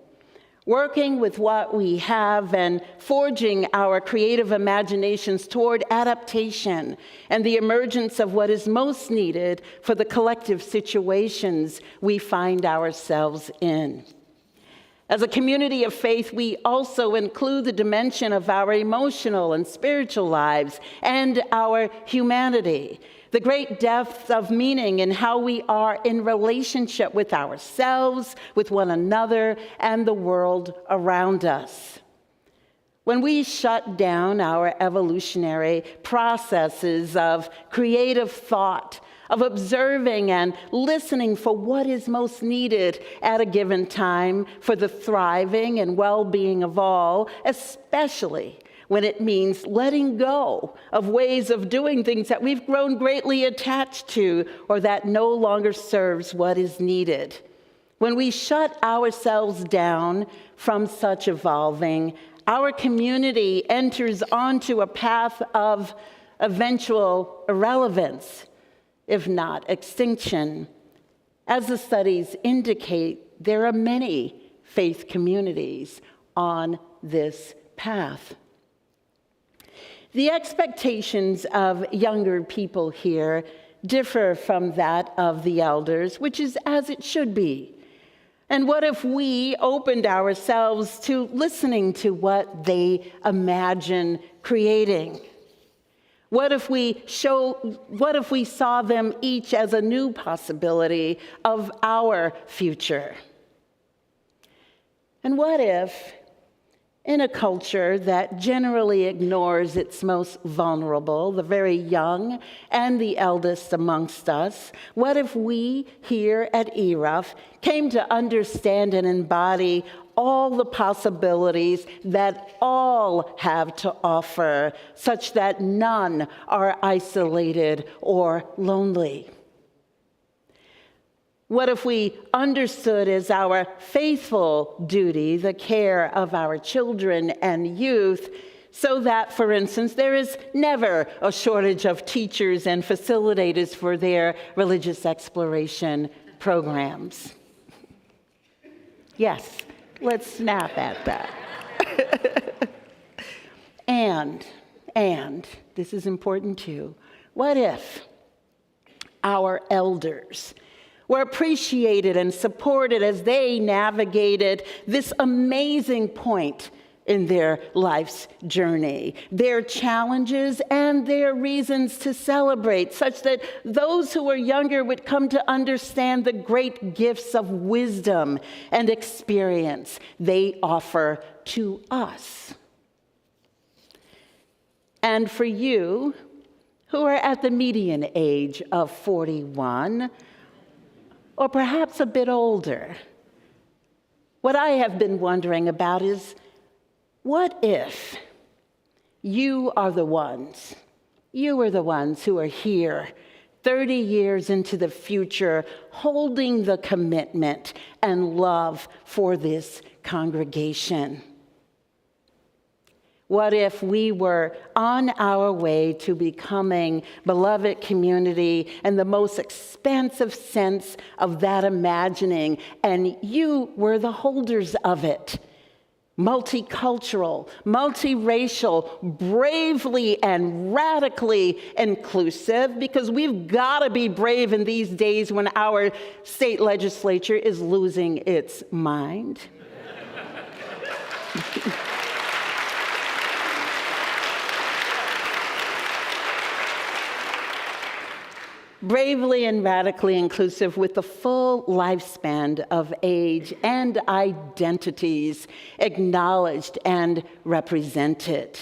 [SPEAKER 5] working with what we have and forging our creative imaginations toward adaptation and the emergence of what is most needed for the collective situations we find ourselves in. As a community of faith, we also include the dimension of our emotional and spiritual lives and our humanity, the great depth of meaning in how we are in relationship with ourselves, with one another, and the world around us. When we shut down our evolutionary processes of creative thought, of observing and listening for what is most needed at a given time for the thriving and well-being of all, especially when it means letting go of ways of doing things that we've grown greatly attached to or that no longer serves what is needed. When we shut ourselves down from such evolving, our community enters onto a path of eventual irrelevance, if not extinction. As the studies indicate, there are many faith communities on this path. The expectations of younger people here differ from that of the elders, which is as it should be. And what if we opened ourselves to listening to what they imagine creating? What if we saw them each as a new possibility of our future? And what if, in a culture that generally ignores its most vulnerable, the very young and the eldest amongst us, what if we here at ERUUF came to understand and embody all the possibilities that all have to offer, such that none are isolated or lonely? What if we understood as our faithful duty the care of our children and youth, so that, for instance, there is never a shortage of teachers and facilitators for their religious exploration programs? Yes, let's snap at that. And this is important too, what if our elders were appreciated and supported as they navigated this amazing point in their life's journey, their challenges and their reasons to celebrate, such that those who are younger would come to understand the great gifts of wisdom and experience they offer to us. And for you, who are at the median age of 41, or perhaps a bit older, what I have been wondering about is, what if you are the ones who are here 30 years into the future, holding the commitment and love for this congregation? What if we were on our way to becoming beloved community in the most expansive sense of that imagining, and you were the holders of it? Multicultural, multiracial, bravely and radically inclusive, because we've got to be brave in these days when our state legislature is losing its mind. Bravely and radically inclusive with the full lifespan of age and identities acknowledged and represented.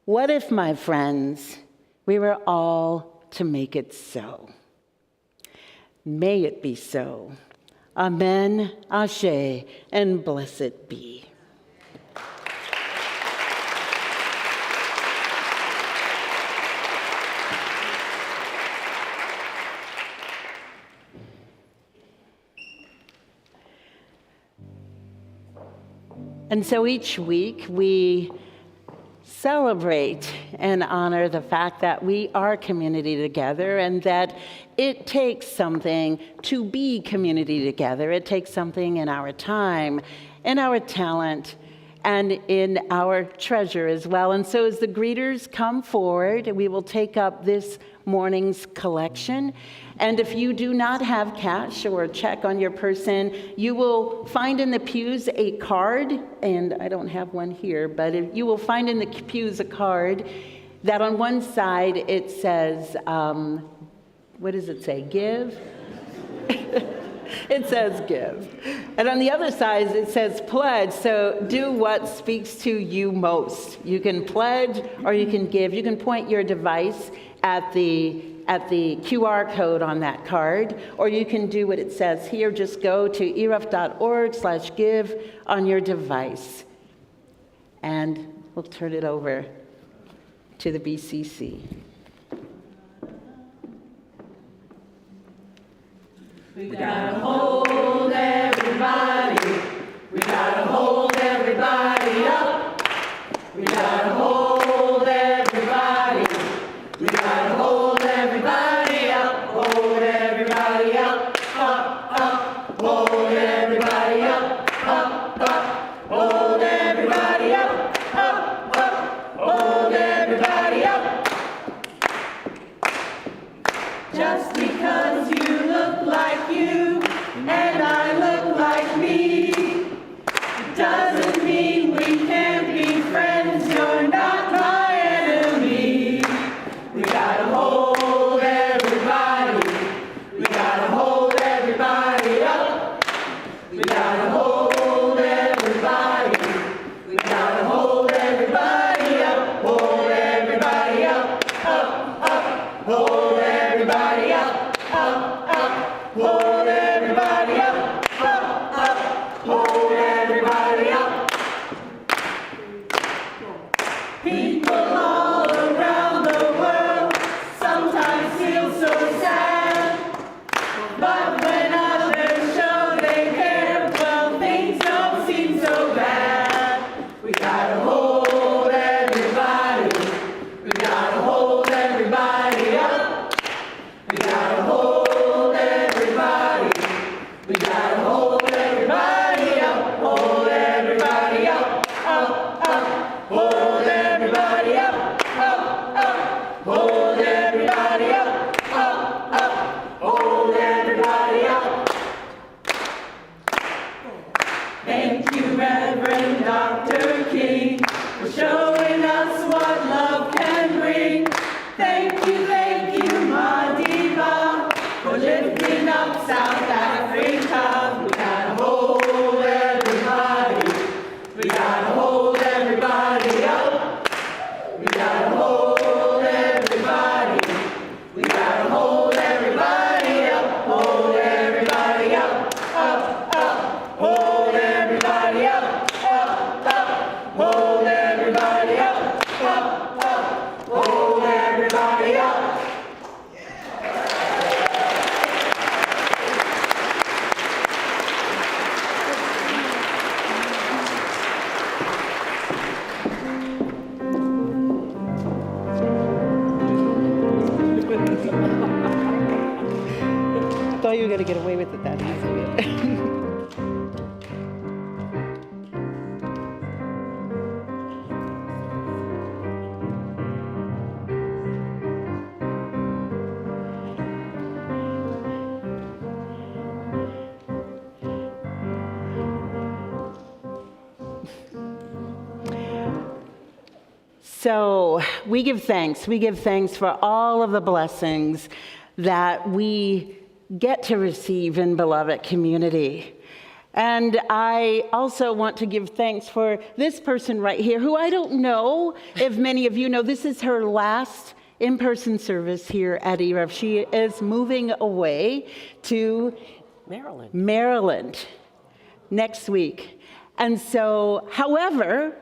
[SPEAKER 5] What if, my friends, we were all to make it so? May it be so. Amen, Ashe, and blessed be. And so each week we celebrate and honor the fact that we are community together, and that it takes something to be community together. It takes something in our time, in our talent, and in our treasure as well. And so as the greeters come forward, we will take up this morning's collection. And if you do not have cash or a check on your person, you will find in the pews a card, and I don't have one here, but you will find in the pews a card that on one side it says, what does it say, give? It says give. And on the other side it says pledge, so do what speaks to you most. You can pledge or you can give. You can point your device at the QR code on that card, or you can do what it says here. Just go to eruf.org/give on your device. And we'll turn it over to the BCC.
[SPEAKER 4] We gotta hold everybody. We gotta hold everybody up. We gotta hold everybody. We gotta hold everybody up. Hold everybody up. Up, up. Hold everybody up. Up, up. Hold everybody up. Up, up. Hold everybody up. Just because you look like you hold everybody up, up, up, hold everybody up, up, up, hold everybody up. People all around the world sometimes feel so sad, but when others show they care, well, things don't seem so bad. We gotta hold everybody. We gotta hold everybody up. We gotta hold everybody. We gotta hold everybody up. Hold everybody up. Up, up. Hold everybody up. Up, up. Hold everybody up. Up, up. Hold everybody up. Thank you, Reverend Dr. King, for showing us what love can bring. Thank you, Ma Diva, for lifting up South Africa. We gotta hold everybody. We gotta hold everybody up. We gotta hold everybody. We gotta hold everybody up. Hold everybody up. Up, up. Hold everybody up. Up, up. Hold everybody up. Up, up. Hold everybody up.
[SPEAKER 5] I thought you were going to get away with it that easy. So we give thanks. We give thanks for all of the blessings that we get to receive in beloved community. And I also want to give thanks for this person right here, who I don't know if many of you know. This is her last in-person service here at ERUUF. She is moving away to Maryland next week. And so, however,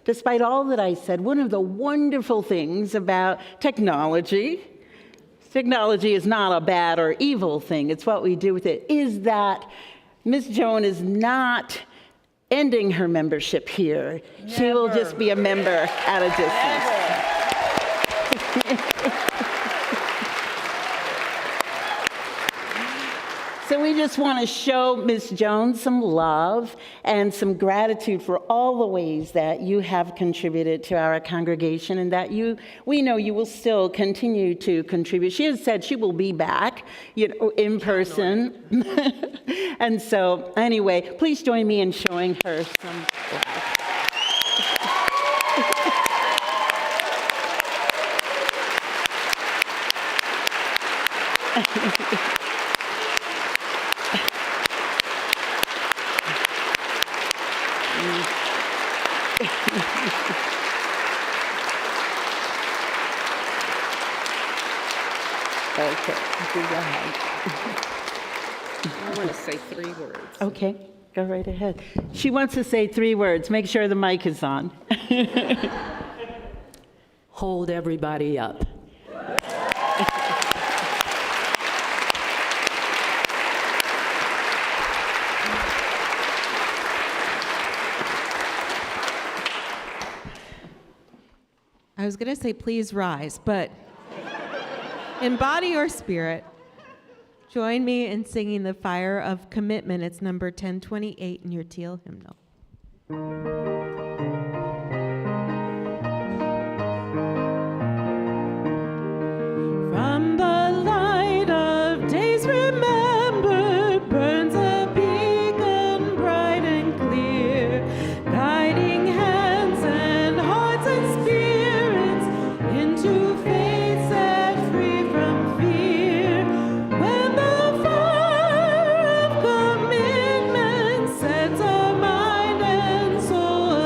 [SPEAKER 5] despite all that I said, one of the wonderful things about technology is not a bad or evil thing, it's what we do with it, is that Ms. Joan is not ending her membership here. Never. She will just be a member at a distance. So we just want to show Ms. Jones some love and some gratitude for all the ways that you have contributed to our congregation, and that we know you will still continue to contribute. She has said she will be back, in person. And so anyway, please join me in showing her some love. Okay, go ahead.
[SPEAKER 12] I want to say 3 words.
[SPEAKER 5] Okay, go right ahead. She wants to say 3 words. Make sure the mic is on.
[SPEAKER 12] Hold everybody up.
[SPEAKER 1] I was going to say please rise, but in body or spirit, join me in singing the Fire of Commitment. It's number 1028 in your teal hymnal. From the light of days remembered burns a beacon bright and clear, guiding hands and hearts and spirits into faith set free from fear. When the fire of commitment sets our mind and soul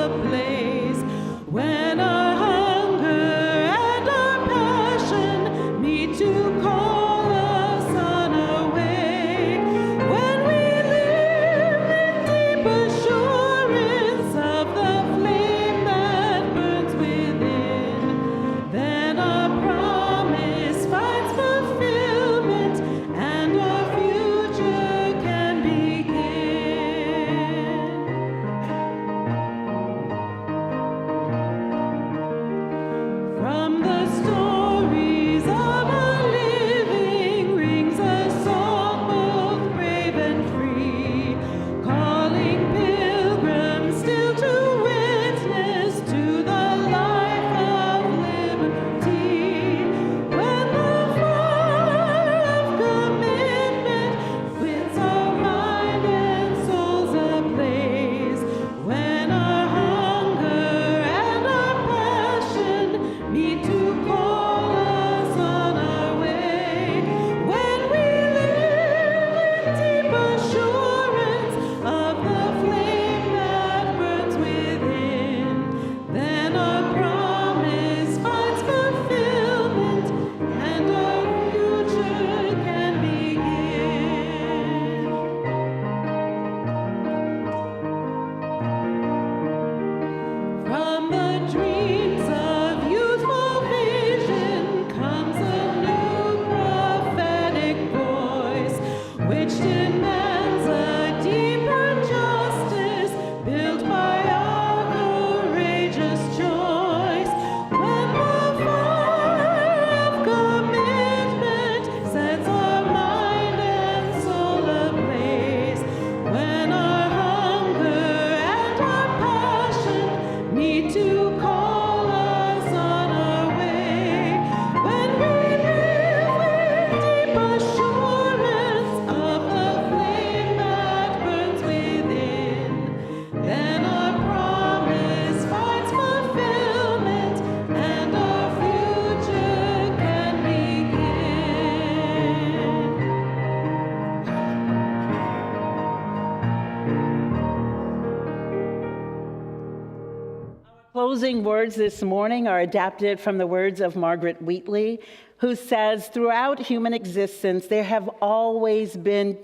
[SPEAKER 5] closing words this morning are adapted from the words of Margaret Wheatley, who says, throughout human existence, there have always been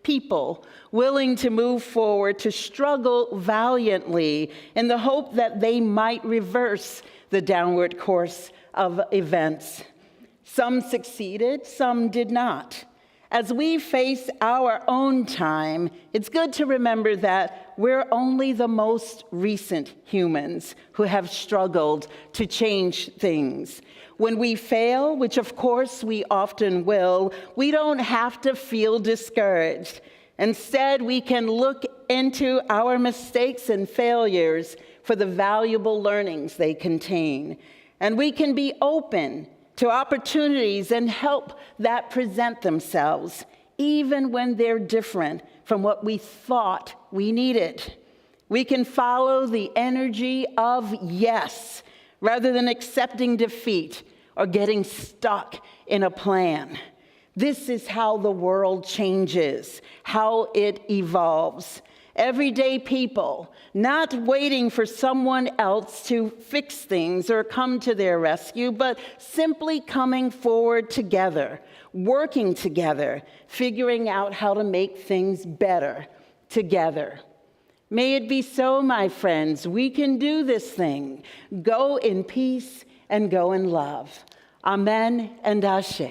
[SPEAKER 5] people willing to move forward, to struggle valiantly in the hope that they might reverse the downward course of events. Some succeeded, some did not. As we face our own time, it's good to remember that we're only the most recent humans who have struggled to change things. When we fail, which of course we often will, we don't have to feel discouraged. Instead, we can look into our mistakes and failures for the valuable learnings they contain. And we can be open to opportunities and help that present themselves, even when they're different from what we thought we needed. We can follow the energy of yes, rather than accepting defeat or getting stuck in a plan. This is how the world changes, how it evolves. Everyday people, not waiting for someone else to fix things or come to their rescue, but simply coming forward together, working together, figuring out how to make things better together. May it be so, my friends. We can do this thing. Go in peace and go in love. Amen and Ashe.